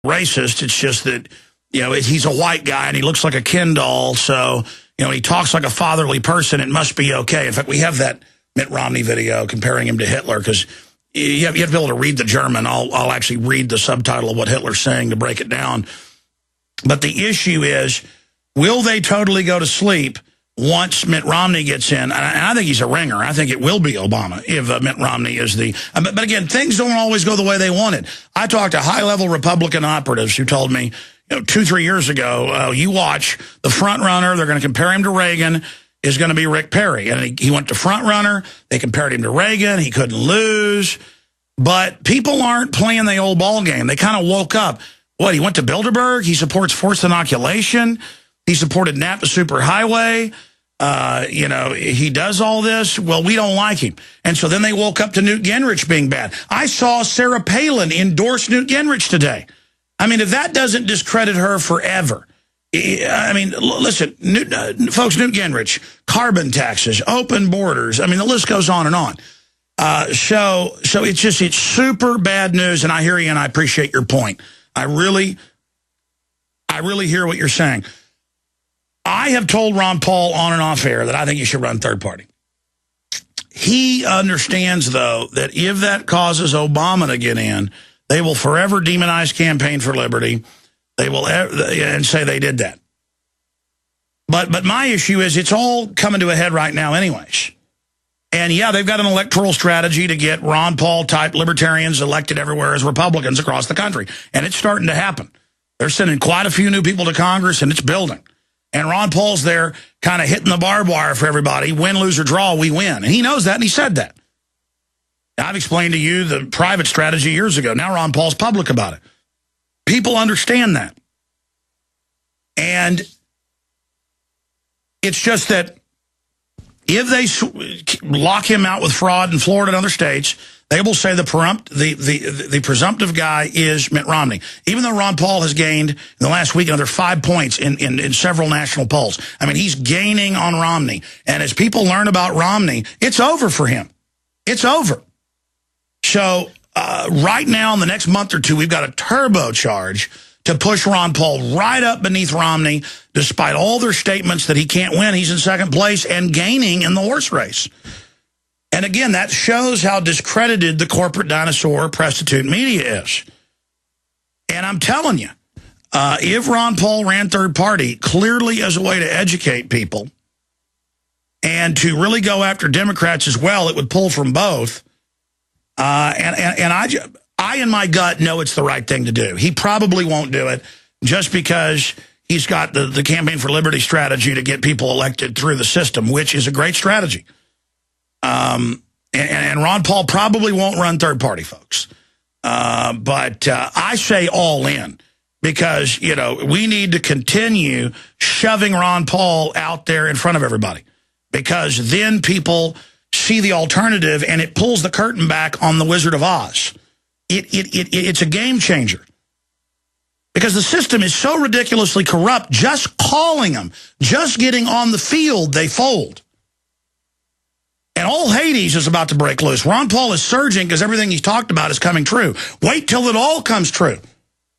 racist. It's just that, he's a white guy and he looks like a Ken doll. So, he talks like a fatherly person. It must be okay. In fact, we have that Mitt Romney video comparing him to Hitler because you have to be able to read the German. I'll actually read the subtitle of what Hitler's saying to break it down. But the issue is, will they totally go to sleep once Mitt Romney gets in? And I think he's a ringer. I think it will be Obama if Mitt Romney is the... But again, things don't always go the way they wanted. I talked to high-level Republican operatives who told me, 2-3 years ago, you watch, the front runner, they're going to compare him to Reagan, is going to be Rick Perry. And he went to front runner. They compared him to Reagan. He couldn't lose. But people aren't playing the old ball game. They kind of woke up. What, he went to Bilderberg? He supports forced inoculation. He supported Napa Superhighway. He does all this. Well, we don't like him. And so then they woke up to Newt Gingrich being bad. I saw Sarah Palin endorse Newt Gingrich today. I mean, if that doesn't discredit her forever. I mean, listen, folks, Newt Gingrich, carbon taxes, open borders. I mean, the list goes on and on. So it's super bad news. And I hear you and I appreciate your point. I really hear what you're saying. I have told Ron Paul on and off air that I think you should run third party. He understands, though, that if that causes Obama to get in, they will forever demonize Campaign for Liberty. They will and say they did that. But my issue is it's all coming to a head right now anyways. And, yeah, they've got an electoral strategy to get Ron Paul-type libertarians elected everywhere as Republicans across the country. And it's starting to happen. They're sending quite a few new people to Congress, and it's building. And Ron Paul's there kind of hitting the barbed wire for everybody. Win, lose, or draw, we win. And he knows that, and he said that. I've explained to you the private strategy years ago. Now Ron Paul's public about it. People understand that. And it's just that if they lock him out with fraud in Florida and other states, they will say the presumptive guy is Mitt Romney. Even though Ron Paul has gained in the last week another 5 points in several national polls. I mean, he's gaining on Romney. And as people learn about Romney, it's over for him. It's over. So right now, in the next month or two, we've got a turbocharge to push Ron Paul right up beneath Romney, despite all their statements that he can't win. He's in second place and gaining in the horse race. And again, that shows how discredited the corporate dinosaur prostitute media is. And I'm telling you, if Ron Paul ran third party, clearly as a way to educate people and to really go after Democrats as well, it would pull from both. And I in my gut know it's the right thing to do. He probably won't do it just because he's got the Campaign for Liberty strategy to get people elected through the system, which is a great strategy. And Ron Paul probably won't run third party, folks. But I say all in because, we need to continue shoving Ron Paul out there in front of everybody because then people see the alternative and it pulls the curtain back on the Wizard of Oz. It's a game changer. Because the system is so ridiculously corrupt, just calling them, just getting on the field, they fold. And all Hades is about to break loose. Ron Paul is surging because everything he's talked about is coming true. Wait till it all comes true.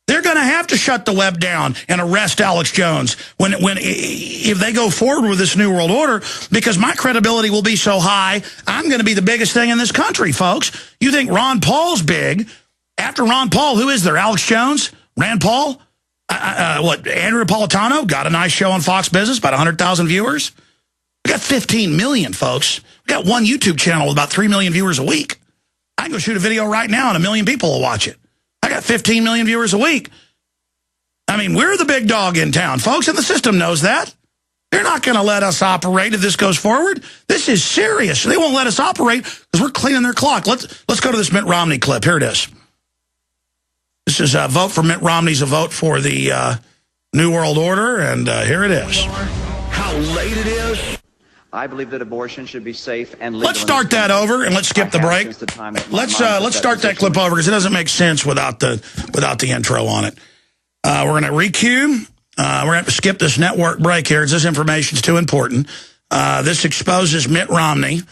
They're going to have to shut the web down and arrest Alex Jones if they go forward with this New World Order, because my credibility will be so high, I'm going to be the biggest thing in this country, folks. You think Ron Paul's big. After Ron Paul, who is there? Alex Jones? Rand Paul? Andrew Napolitano? Got a nice show on Fox Business, about 100,000 viewers. We got 15 million, folks. We got one YouTube channel with about 3 million viewers a week. I can go shoot a video right now and 1 million people will watch it. I got 15 million viewers a week. I mean, we're the big dog in town, folks, and the system knows that. They're not going to let us operate if this goes forward. This is serious. They won't let us operate because we're cleaning their clock. Let's go to this Mitt Romney clip. Here it is. This is a vote for Mitt Romney's a vote for the New World Order, and here it is. How late it is. I believe that abortion should be safe and legal. Let's start that over and let's skip the break. Let's start that clip over because it doesn't make sense without the intro on it. We're going to recue. We're going to have to skip this network break here. This information is too important. This exposes Mitt Romney,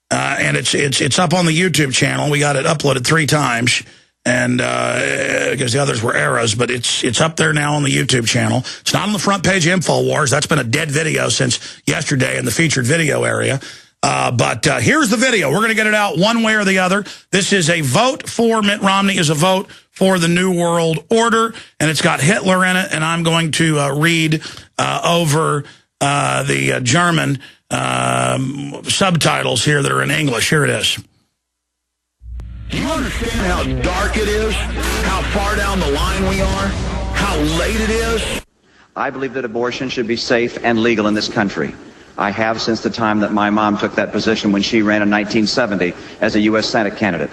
and it's up on the YouTube channel. We got it uploaded 3 times. and because the others were eras, but it's up there now on the YouTube channel. It's not on the front page of InfoWars. That's been a dead video since yesterday in the featured video area. But here's the video. We're going to get it out one way or the other. This is a vote for Mitt Romney, is a vote for the New World Order, and it's got Hitler in it, and I'm going to read over the German subtitles here that are in English. Here it is. Do you understand how dark it is? How far down the line we are? How late it is? I believe that abortion should be safe and legal in this country. I have since the time that my mom took that position when she ran in 1970 as a U.S. Senate candidate.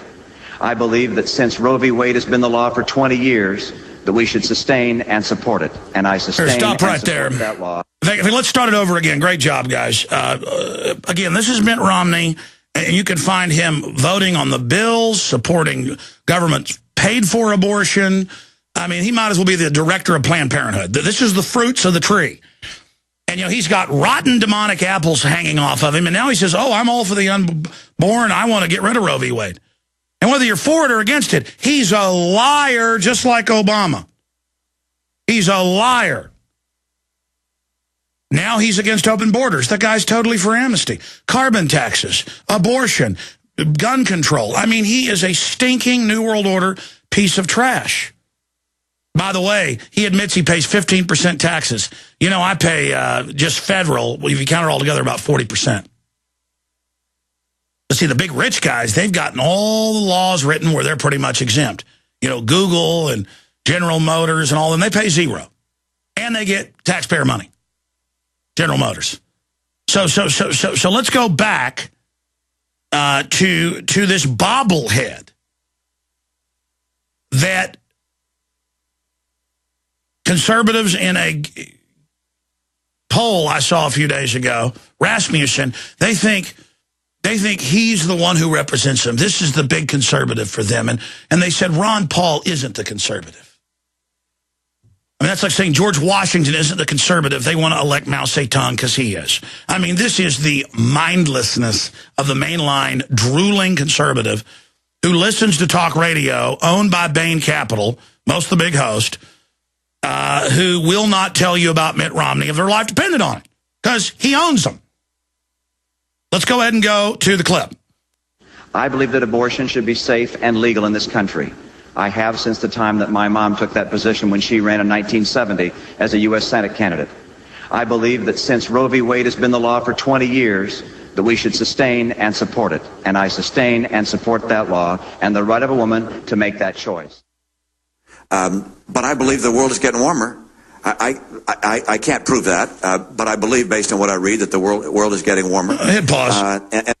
I believe that since Roe v. Wade has been the law for 20 years, that we should sustain and support it. And I sustain stop right there. That law. Let's start it over again. Great job, guys. Again, this is Mitt Romney, and you can find him voting on the bills, supporting government paid-for abortion. I mean, he might as well be the director of Planned Parenthood. This is the fruits of the tree. And, you know, he's got rotten demonic apples hanging off of him, and now he says, oh, I'm all for the unborn. I want to get rid of Roe v. Wade. And whether you're for it or against it, he's a liar just like Obama. He's a liar. Now he's against open borders. The guy's totally for amnesty. Carbon taxes, abortion, gun control. I mean, he is a stinking New World Order piece of trash. By the way, he admits he pays 15% taxes. You know, I pay just federal, if you count it all together, about 40%. But see, the big rich guys, they've gotten all the laws written where they're pretty much exempt. You know, Google and General Motors and all, and they pay zero. And they get taxpayer money. General Motors. So let's go back to this bobblehead that conservatives in a poll I saw a few days ago, Rasmussen, they think he's the one who represents them. This is the big conservative for them. And they said Ron Paul isn't the conservative. I mean, that's like saying George Washington isn't the conservative. They want to elect Mao Zedong because he is. I mean, this is the mindlessness of the mainline drooling conservative who listens to talk radio owned by Bain Capital, most of the big host, who will not tell you about Mitt Romney if their life depended on it because he owns them. Let's go ahead and go to the clip. I believe that abortion should be safe and legal in this country. I have since the time that my mom took that position when she ran in 1970 as a U.S. Senate candidate. I believe that since Roe v. Wade has been the law for 20 years, that we should sustain and support it. And I sustain and support that law and the right of a woman to make that choice. But I believe the world is getting warmer. I can't prove that, but I believe, based on what I read, that the world is getting warmer. Hit pause.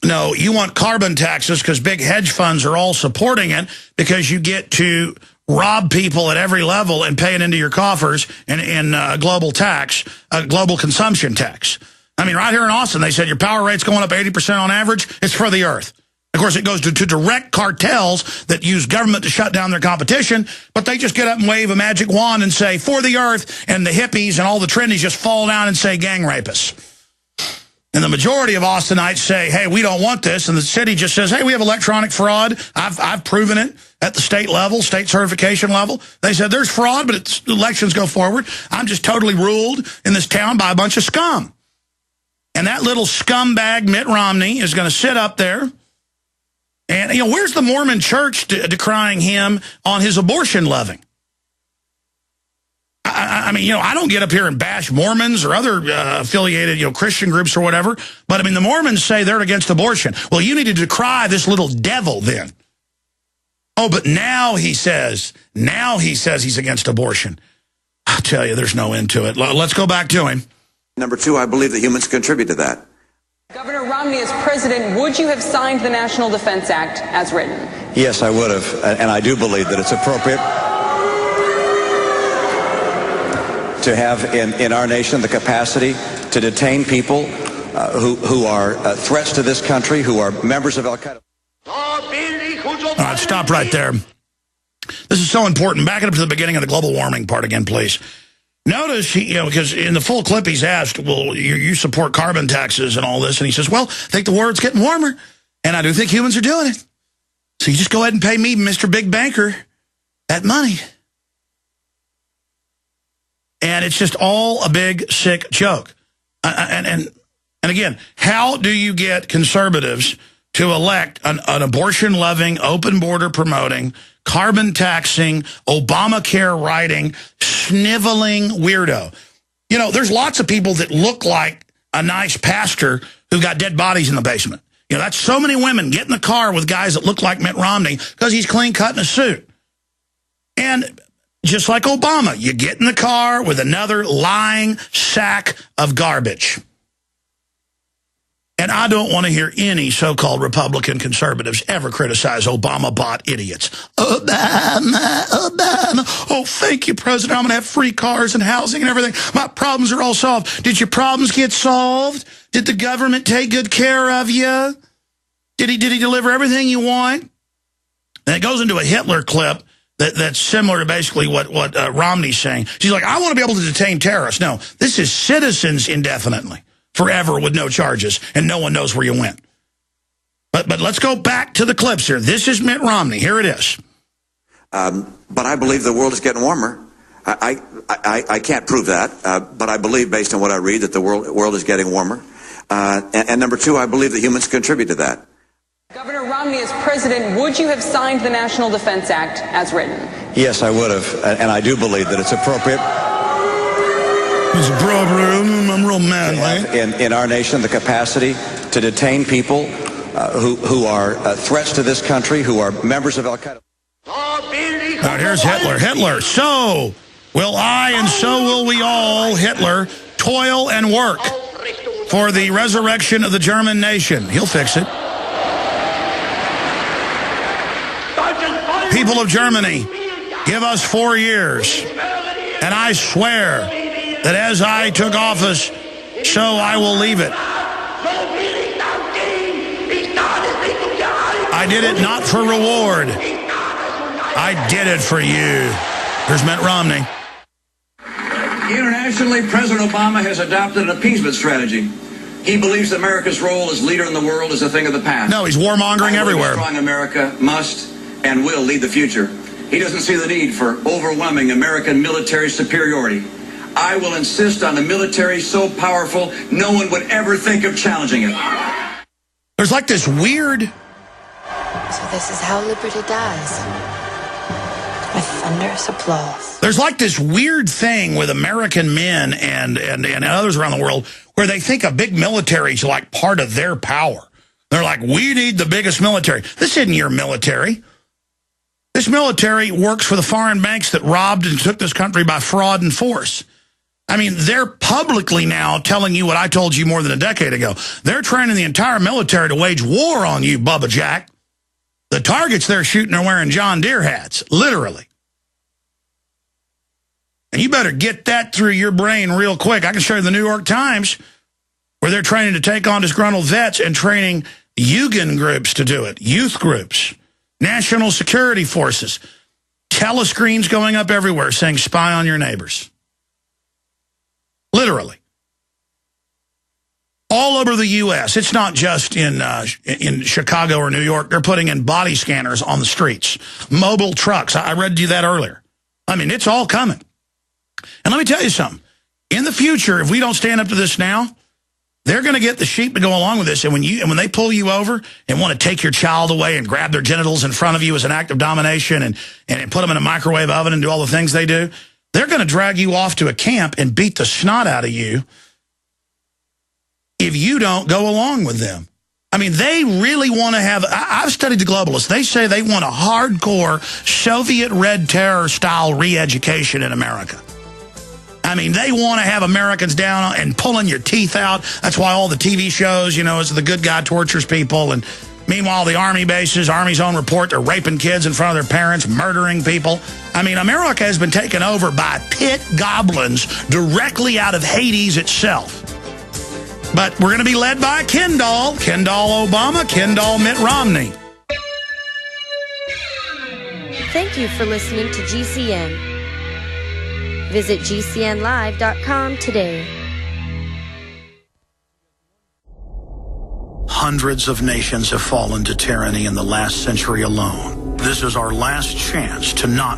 No, you want carbon taxes because big hedge funds are all supporting it because you get to rob people at every level and pay it into your coffers in global tax, global consumption tax. I mean, right here in Austin, they said your power rate's going up 80% on average. It's for the earth. Of course, it goes to direct cartels that use government to shut down their competition, but they just get up and wave a magic wand and say, for the earth, and the hippies and all the trendies just fall down and say gang rapists. And the majority of Austinites say, hey, we don't want this. And the city just says, hey, we have electronic fraud. I've proven it at the state level, state certification level. They said there's fraud, but elections go forward. I'm just totally ruled in this town by a bunch of scum. And that little scumbag Mitt Romney is going to sit up there. And, you know, where's the Mormon church decrying him on his abortion loving? I mean, you know, I don't get up here and bash Mormons or other affiliated, you know, Christian groups or whatever. But, I mean, the Mormons say they're against abortion. Well, you need to decry this little devil then. Oh, but now he says he's against abortion. I tell you, there's no end to it. Let's go back to him. Number two, I believe that humans contribute to that. Governor Romney, as president, would you have signed the National Defense Act as written? Yes, I would have, and I do believe that it's appropriate to have in our nation the capacity to detain people who are threats to this country, who are members of Al-Qaeda. All right, stop right there. This is so important. Back it up to the beginning of the global warming part again, please. Notice, because in the full clip he's asked, well, you support carbon taxes and all this, and he says, well, I think the world's getting warmer, and I do think humans are doing it. So you just go ahead and pay me, Mr. Big Banker, that money. And it's just all a big, sick joke. And again, how do you get conservatives to elect an abortion-loving, open border promoting, carbon taxing, Obamacare writing, sniveling weirdo? You know, there's lots of people that look like a nice pastor who got dead bodies in the basement. You know, that's so many women get in the car with guys that look like Mitt Romney because he's clean-cut in a suit. And just like Obama, you get in the car with another lying sack of garbage. And I don't want to hear any so-called Republican conservatives ever criticize Obama-bot idiots. Obama, Obama. Oh, thank you, President. I'm going to have free cars and housing and everything. My problems are all solved. Did your problems get solved? Did the government take good care of you? Did he deliver everything you want? And it goes into a Hitler clip that's similar to basically what Romney's saying. She's like, I want to be able to detain terrorists. No, this is citizens indefinitely, forever with no charges, and no one knows where you went. But let's go back to the clips here. This is Mitt Romney. Here it is. But I believe the world is getting warmer. I can't prove that, but I believe, based on what I read, that the world is getting warmer. And number two, I believe that humans contribute to that. Governor Romney, as president, would you have signed the National Defense Act as written? Yes, I would have, and I do believe that it's appropriate. It's appropriate. I'm real mad, right? In our nation, the capacity to detain people who are threats to this country, who are members of Al-Qaeda. Now, here's Hitler. Hitler, so will I and so will we all, Hitler, toil and work for the resurrection of the German nation. He'll fix it. People of Germany, give us 4 years, and I swear that as I took office, so I will leave it. I did it not for reward. I did it for you. Here's Mitt Romney. Internationally, President Obama has adopted an appeasement strategy. He believes America's role as leader in the world is a thing of the past. No, he's warmongering everywhere. A strong America must and will lead the future. He doesn't see the need for overwhelming American military superiority. I will insist on a military so powerful no one would ever think of challenging it. There's like this weird... So this is how liberty dies. With thunderous applause. There's like this weird thing with American men and others around the world where they think a big military is like part of their power. They're like, we need the biggest military. This isn't your military. This military works for the foreign banks that robbed and took this country by fraud and force. I mean, they're publicly now telling you what I told you more than a decade ago. They're training the entire military to wage war on you, Bubba Jack. The targets they're shooting are wearing John Deere hats, literally. And you better get that through your brain real quick. I can show you the New York Times where they're training to take on disgruntled vets and training Jugend groups to do it, youth groups, national security forces, telescreens going up everywhere saying spy on your neighbors. Literally. All over the U.S. It's not just in Chicago or New York. They're putting in body scanners on the streets. Mobile trucks. I read to you that earlier. I mean, it's all coming. And let me tell you something. In the future, if we don't stand up to this now, they're going to get the sheep to go along with this. And when they pull you over and want to take your child away and grab their genitals in front of you as an act of domination and put them in a microwave oven and do all the things they do, they're going to drag you off to a camp and beat the snot out of you if you don't go along with them. I mean, they really want to have... I've studied the globalists. They say they want a hardcore Soviet Red Terror-style re-education in America. I mean, they want to have Americans down and pulling your teeth out. That's why all the TV shows, you know, is the good guy tortures people. And meanwhile, the Army bases, Army's own report, they're raping kids in front of their parents, murdering people. I mean, America has been taken over by pit goblins directly out of Hades itself. But we're going to be led by a Ken doll. Ken doll Obama, Ken doll Mitt Romney. Thank you for listening to GCN. Visit GCNlive.com today. Hundreds of nations have fallen to tyranny in the last century alone. This is our last chance to not